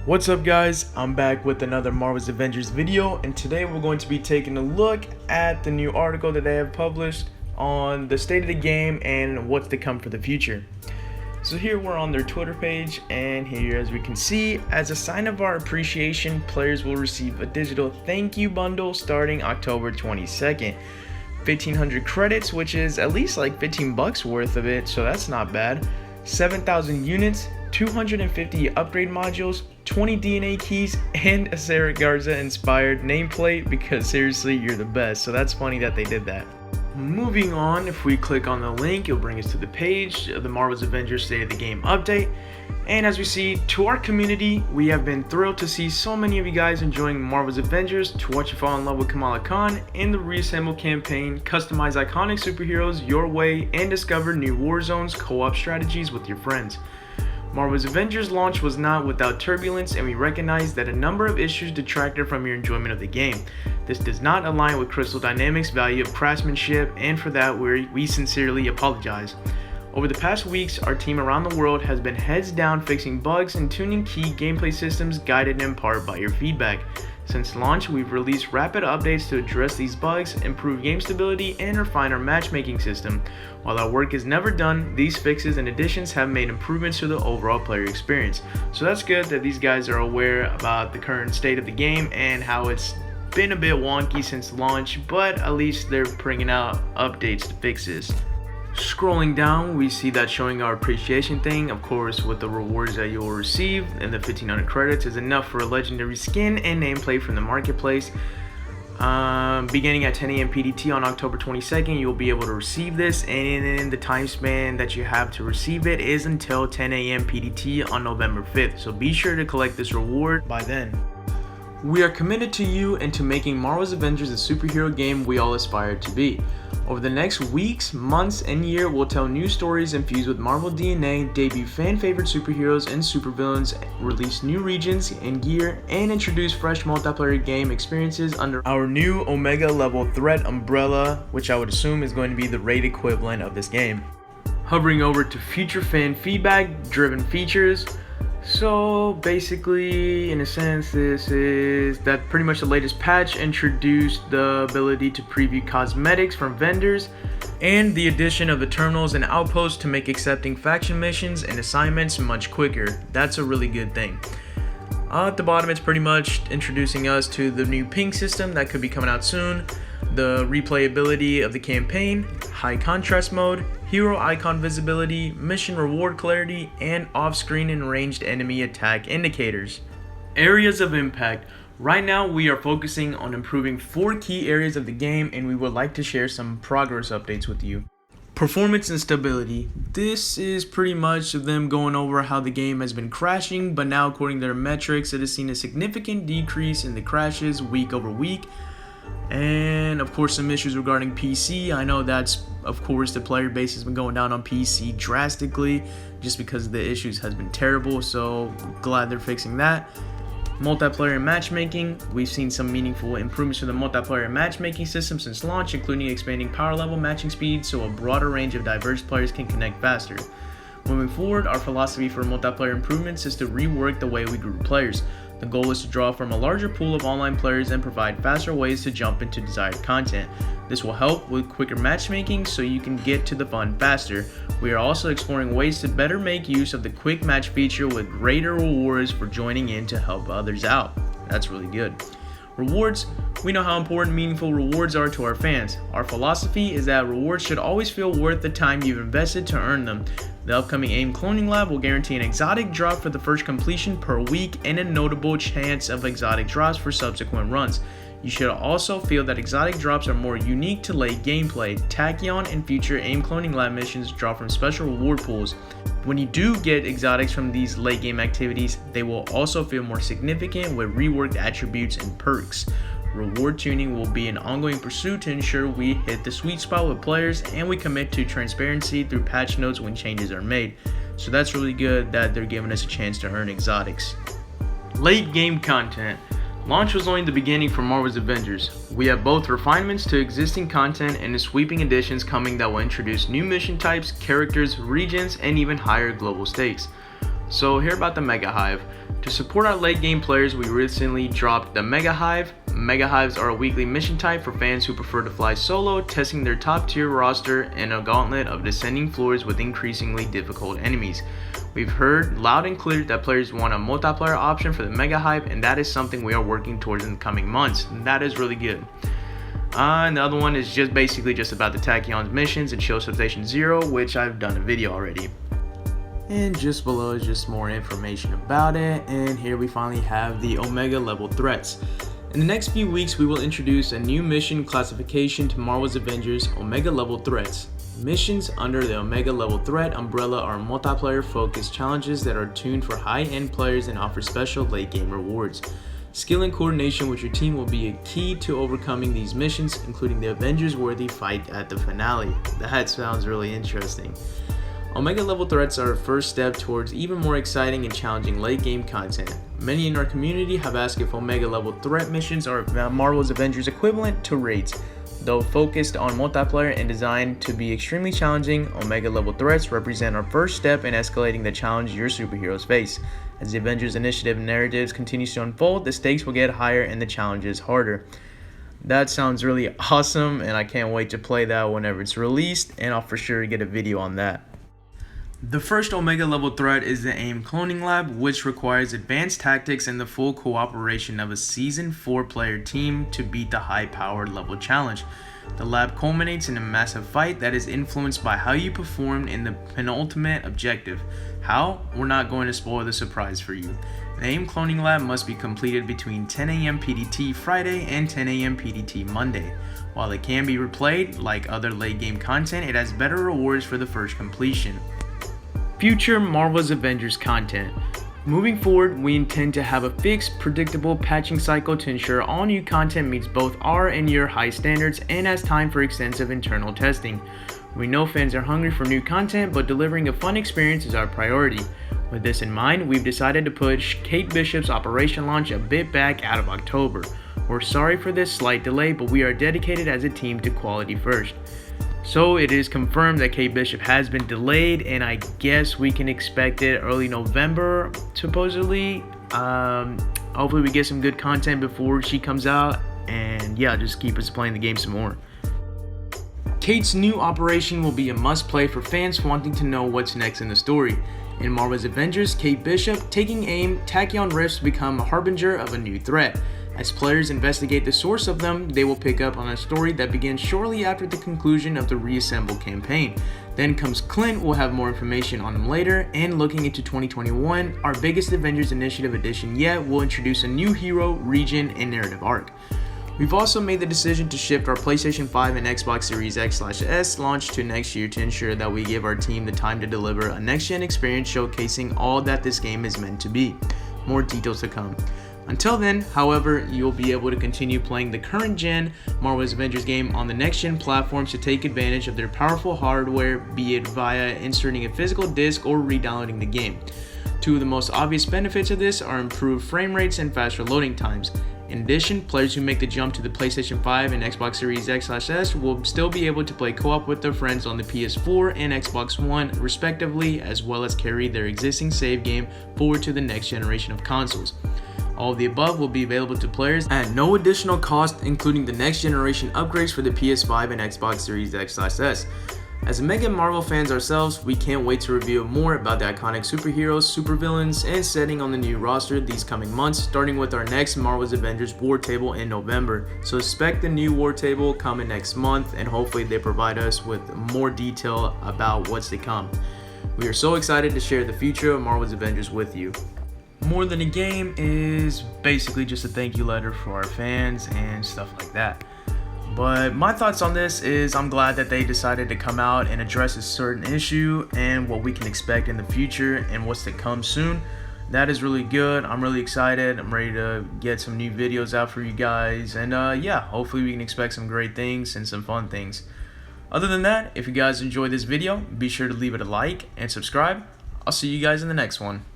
What's up guys, I'm back with another Marvel's Avengers video, and today we're going to be taking a look at the new article that they have published on the state of the game and what's to come for the future. So here we're on their Twitter page, and here as we can see, as a sign of our appreciation, players will receive a digital thank you bundle starting October 22nd. 1500 credits, which is at least like 15 bucks worth of it, so that's not bad. 7,000 units, 250 upgrade modules, 20 DNA keys, and a Sarah Garza inspired nameplate, because seriously, you're the best. So that's funny that they did that. Moving on, if we click on the link, it'll bring us to the page of the Marvel's Avengers State of the Game update. And as we see, to our community, we have been thrilled to see so many of you guys enjoying Marvel's Avengers, to watch you fall in love with Kamala Khan in the Reassemble campaign, customize iconic superheroes your way, and discover new war zones co-op strategies with your friends. Marvel's Avengers launch was not without turbulence, and we recognize that a number of issues detracted from your enjoyment of the game. This does not align with Crystal Dynamics' value of craftsmanship, and for that we sincerely apologize. Over the past weeks, our team around the world has been heads down fixing bugs and tuning key gameplay systems, guided in part by your feedback. Since launch, we've released rapid updates to address these bugs, improve game stability, and refine our matchmaking system. While our work is never done, these fixes and additions have made improvements to the overall player experience. So that's good that these guys are aware about the current state of the game and how it's been a bit wonky since launch, but at least they're bringing out updates to fix this. Scrolling down, we see that showing our appreciation thing, of course, with the rewards that you will receive, and the 1500 credits is enough for a legendary skin and nameplate from the marketplace. Beginning at 10 AM PDT on October 22nd, you'll be able to receive this, and the time span that you have to receive it is until 10 AM PDT on November 5th, so be sure to collect this reward by then. We are committed to you and to making Marvel's Avengers a superhero game we all aspire to be. Over the next weeks, months, and year, we'll tell new stories infused with Marvel DNA, debut fan-favorite superheroes and supervillains, release new regions and gear, and introduce fresh multiplayer game experiences under our new Omega level threat umbrella, which I would assume is going to be the raid equivalent of this game. Hovering over to future fan feedback-driven features. So basically, in a sense, this is that pretty much the latest patch introduced the ability to preview cosmetics from vendors and the addition of the terminals and outposts to make accepting faction missions and assignments much quicker. That's a really good thing. At the bottom, it's pretty much introducing us to the new ping system that could be coming out soon, the replayability of the campaign, high contrast mode, hero icon visibility, mission reward clarity, and off-screen and ranged enemy attack indicators. Areas of impact. Right now we are focusing on improving 4 key areas of the game, and we would like to share some progress updates with you. Performance and stability. This is pretty much them going over how the game has been crashing, but now according to their metrics, it has seen a significant decrease in the crashes week over week. And of course, some issues regarding PC. I know that's, of course, the player base has been going down on PC drastically just because the issues has been terrible, so glad they're fixing that. Multiplayer and matchmaking. We've seen some meaningful improvements to the multiplayer matchmaking system since launch, including expanding power level matching speed so a broader range of diverse players can connect faster. Moving forward, our philosophy for multiplayer improvements is to rework the way we group players. The goal is to draw from a larger pool of online players and provide faster ways to jump into desired content. This will help with quicker matchmaking so you can get to the fun faster. We are also exploring ways to better make use of the quick match feature with greater rewards for joining in to help others out. That's really good. Rewards. We know how important meaningful rewards are to our fans. Our philosophy is that rewards should always feel worth the time you've invested to earn them. The upcoming AIM Cloning Lab will guarantee an exotic drop for the first completion per week and a notable chance of exotic drops for subsequent runs. You should also feel that exotic drops are more unique to late gameplay. Tachyon and future AIM Cloning Lab missions draw from special reward pools. When you do get exotics from these late game activities, they will also feel more significant with reworked attributes and perks. Reward tuning will be an ongoing pursuit to ensure we hit the sweet spot with players, and we commit to transparency through patch notes when changes are made. So that's really good that they're giving us a chance to earn exotics. Late game content. Launch was only the beginning for Marvel's Avengers. We have both refinements to existing content and sweeping additions coming that will introduce new mission types, characters, regions, and even higher global stakes. So here about the Mega Hive. To support our late game players, we recently dropped the Mega Hive. Mega Hives are a weekly mission type for fans who prefer to fly solo, testing their top tier roster in a gauntlet of descending floors with increasingly difficult enemies. We've heard loud and clear that players want a multiplayer option for the Mega Hive, and that is something we are working towards in the coming months. That is really good. And the other one is basically just about the Tachyon's missions and Shield Substation Zero, which I've done a video already. And just below is just more information about it, and here we finally have the Omega level threats. In the next few weeks, we will introduce a new mission classification to Marvel's Avengers Omega level threats. Missions under the Omega level threat umbrella are multiplayer focused challenges that are tuned for high-end players and offer special late game rewards. Skill and coordination with your team will be a key to overcoming these missions, including the Avengers-worthy fight at the finale. That sounds really interesting. Omega level threats are a first step towards even more exciting and challenging late game content. Many in our community have asked if Omega level threat missions are Marvel's Avengers equivalent to raids. Though focused on multiplayer and designed to be extremely challenging, Omega level threats represent our first step in escalating the challenge your superheroes face. As the Avengers initiative narratives continues to unfold, the stakes will get higher and the challenges harder. That sounds really awesome, and I can't wait to play that whenever it's released, and I'll for sure get a video on that. The first Omega level threat is the AIM Cloning Lab, which requires advanced tactics and the full cooperation of a seasoned 4-player team to beat the high-powered level challenge. The lab culminates in a massive fight that is influenced by how you performed in the penultimate objective. How? We're not going to spoil the surprise for you. The AIM Cloning Lab must be completed between 10 AM PDT Friday and 10 AM PDT Monday. While it can be replayed, like other late game content, it has better rewards for the first completion. Future Marvel's Avengers content. Moving forward, we intend to have a fixed, predictable patching cycle to ensure all new content meets both our and your high standards and has time for extensive internal testing. We know fans are hungry for new content, but delivering a fun experience is our priority. With this in mind, we've decided to push Kate Bishop's operation launch a bit back out of October. We're sorry for this slight delay, but we are dedicated as a team to quality first. So it is confirmed that Kate Bishop has been delayed, and I guess we can expect it early November, supposedly. Hopefully we get some good content before she comes out, and yeah, just keep us playing the game some more. Kate's new operation will be a must-play for fans wanting to know what's next in the story. In Marvel's Avengers, Kate Bishop taking aim, Tachyon rifts become a harbinger of a new threat. As players investigate the source of them, they will pick up on a story that begins shortly after the conclusion of the Reassemble campaign. Then comes Clint, we'll have more information on him later, and looking into 2021, our biggest Avengers Initiative edition yet will introduce a new hero, region, and narrative arc. We've also made the decision to shift our PlayStation 5 and Xbox Series X/S launch to next year to ensure that we give our team the time to deliver a next-gen experience showcasing all that this game is meant to be. More details to come. Until then, however, you'll be able to continue playing the current gen Marvel's Avengers game on the next gen platforms to take advantage of their powerful hardware, be it via inserting a physical disc or re-downloading the game. Two of the most obvious benefits of this are improved frame rates and faster loading times. In addition, players who make the jump to the PlayStation 5 and Xbox Series X/S will still be able to play co-op with their friends on the PS4 and Xbox One respectively, as well as carry their existing save game forward to the next generation of consoles. All of the above will be available to players at no additional cost, including the next generation upgrades for the PS5 and Xbox Series X/S. As mega Marvel fans ourselves, we can't wait to reveal more about the iconic superheroes, supervillains, and setting on the new roster these coming months, starting with our next Marvel's Avengers War Table in November. So expect the new War Table coming next month, and hopefully they provide us with more detail about what's to come. We are so excited to share the future of Marvel's Avengers with you. More Than a Game is basically just a thank you letter for our fans and stuff like that. But my thoughts on this is I'm glad that they decided to come out and address a certain issue and what we can expect in the future and what's to come soon. That is really good. I'm really excited. I'm ready to get some new videos out for you guys. And yeah, hopefully we can expect some great things and some fun things. Other than that, if you guys enjoyed this video, be sure to leave it a like and subscribe. I'll see you guys in the next one.